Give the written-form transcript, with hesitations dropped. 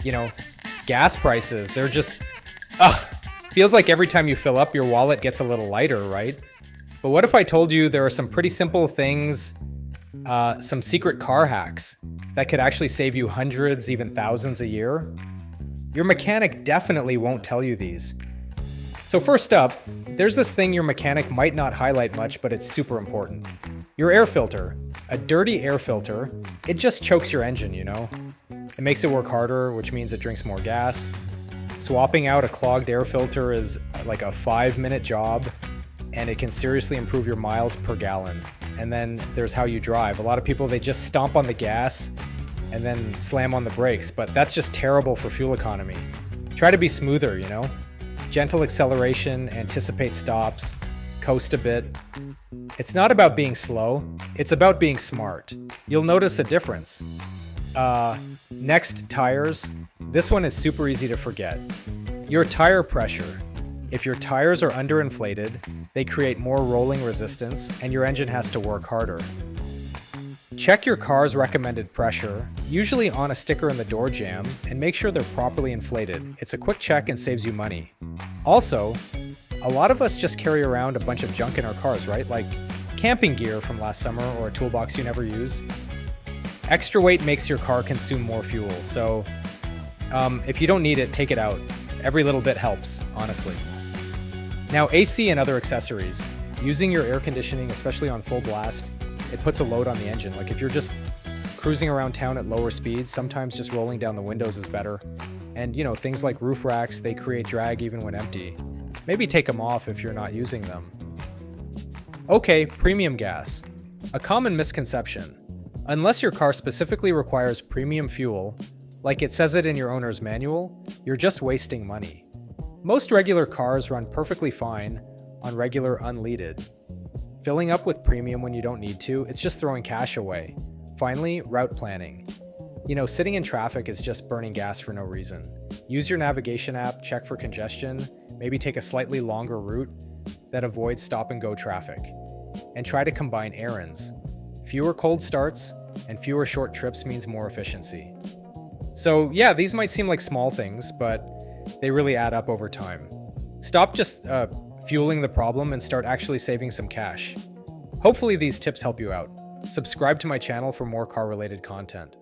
You know, gas prices, they're just, ugh. Feels like every time you fill up, your wallet gets a little lighter, right? But what if I told you there are some pretty simple things, some secret car hacks that could actually save you hundreds, even thousands a year? Your mechanic definitely won't tell you these. So first up, there's this thing your mechanic might not highlight much, but it's super important. Your air filter. A dirty air filter, it just chokes your engine, you know? It makes it work harder, which means it drinks more gas. Swapping out a clogged air filter is like a 5-minute job, and it can seriously improve your miles per gallon. And then there's how you drive. A lot of people, they just stomp on the gas and then slam on the brakes, but that's just terrible for fuel economy. Try to be smoother, you know? Gentle acceleration, anticipate stops, coast a bit. It's not about being slow, it's about being smart. You'll notice a difference. Next, tires. This one is super easy to forget. Your tire pressure. If your tires are underinflated, they create more rolling resistance and your engine has to work harder. Check your car's recommended pressure, usually on a sticker in the door jamb, and make sure they're properly inflated. It's a quick check and saves you money. Also, a lot of us just carry around a bunch of junk in our cars, right? Like camping gear from last summer or a toolbox you never use. Extra weight makes your car consume more fuel, so if you don't need it, take it out. Every little bit helps, honestly. Now, AC and other accessories. Using your air conditioning, especially on full blast, it puts a load on the engine. Like if you're just cruising around town at lower speeds, sometimes just rolling down the windows is better. And you know, things like roof racks, they create drag even when empty. Maybe take them off if you're not using them. Okay, premium gas. A common misconception. Unless your car specifically requires premium fuel, like it says it in your owner's manual, you're just wasting money. Most regular cars run perfectly fine on regular unleaded. Filling up with premium when you don't need to, it's just throwing cash away. Finally, route planning. You know, sitting in traffic is just burning gas for no reason. Use your navigation app, check for congestion, maybe take a slightly longer route that avoids stop-and-go traffic. And try to combine errands. Fewer cold starts and fewer short trips means more efficiency. So yeah, these might seem like small things, but they really add up over time. Stop just fueling the problem and start actually saving some cash. Hopefully these tips help you out. Subscribe to my channel for more car-related content.